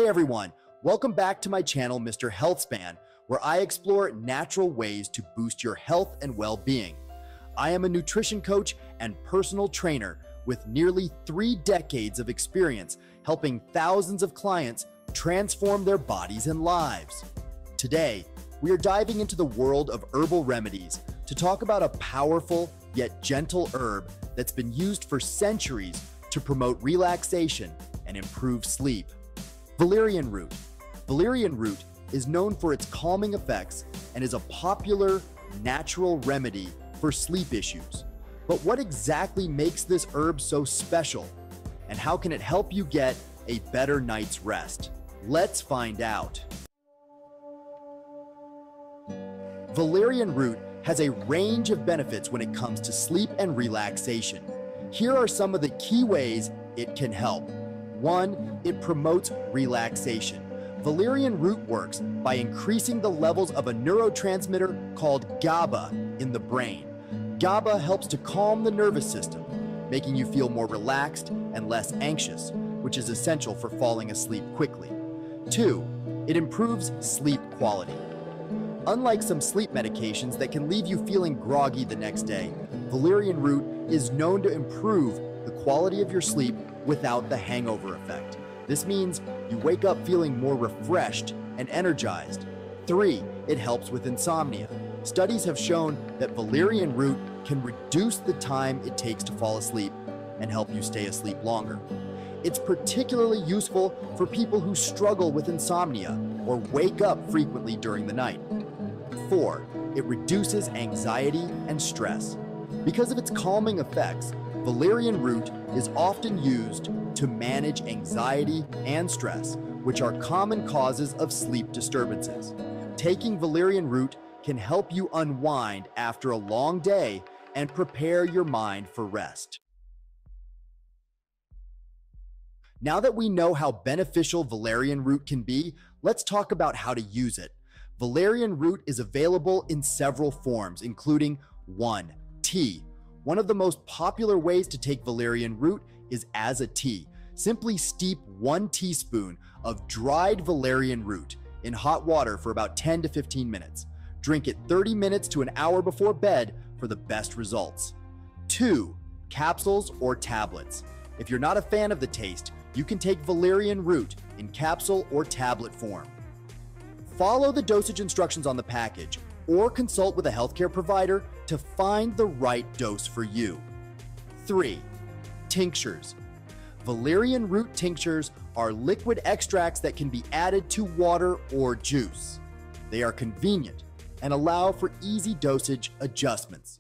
Hey everyone, welcome back to my channel, MrHealthSpan, where I explore natural ways to boost your health and well-being. I am a nutrition coach and personal trainer with nearly 3 decades of experience helping thousands of clients transform their bodies and lives. Today, we are diving into the world of herbal remedies to talk about a powerful yet gentle herb that's been used for centuries to promote relaxation and improve sleep. Valerian root. Valerian root is known for its calming effects and is a popular natural remedy for sleep issues. But what exactly makes this herb so special? And how can it help you get a better night's rest? Let's find out. Valerian root has a range of benefits when it comes to sleep and relaxation. Here are some of the key ways it can help. 1. It promotes relaxation. Valerian root works by increasing the levels of a neurotransmitter called GABA in the brain. GABA helps to calm the nervous system, making you feel more relaxed and less anxious, which is essential for falling asleep quickly. 2. It improves sleep quality. Unlike some sleep medications that can leave you feeling groggy the next day, valerian root is known to improve the quality of your sleep without the hangover effect. This means you wake up feeling more refreshed and energized. 3. It helps with insomnia. Studies have shown that valerian root can reduce the time it takes to fall asleep and help you stay asleep longer. It's particularly useful for people who struggle with insomnia or wake up frequently during the night. 4. It reduces anxiety and stress. Because of its calming effects, valerian root is often used to manage anxiety and stress, which are common causes of sleep disturbances. Taking valerian root can help you unwind after a long day and prepare your mind for rest. Now that we know how beneficial valerian root can be, let's talk about how to use it. Valerian root is available in several forms, including 1. Tea. One of the most popular ways to take valerian root is as a tea. Simply steep 1 teaspoon of dried valerian root in hot water for about 10 to 15 minutes. Drink it 30 minutes to an hour before bed for the best results. 2. Capsules or tablets. If you're not a fan of the taste, you can take valerian root in capsule or tablet form. Follow the dosage instructions on the package or consult with a healthcare provider to find the right dose for you. 3. Tinctures. Valerian root tinctures are liquid extracts that can be added to water or juice. They are convenient and allow for easy dosage adjustments.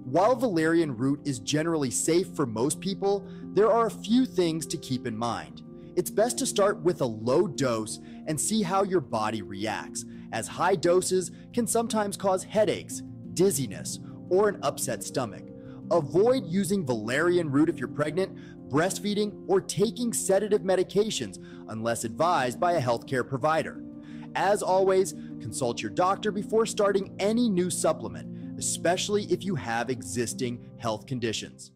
While valerian root is generally safe for most people, there are a few things to keep in mind. It's best to start with a low dose and see how your body reacts, as high doses can sometimes cause headaches, dizziness, or an upset stomach. Avoid using valerian root if you're pregnant, breastfeeding, or taking sedative medications unless advised by a healthcare provider. As always, consult your doctor before starting any new supplement, especially if you have existing health conditions.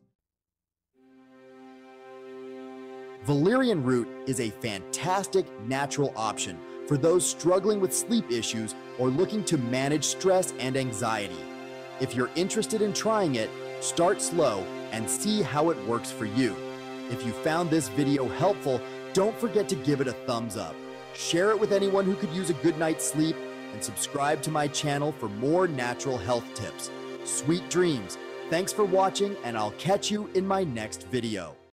Valerian root is a fantastic natural option for those struggling with sleep issues or looking to manage stress and anxiety. If you're interested in trying it, start slow and see how it works for you. If you found this video helpful, don't forget to give it a thumbs up. Share it with anyone who could use a good night's sleep, and subscribe to my channel for more natural health tips. Sweet dreams. Thanks for watching, and I'll catch you in my next video.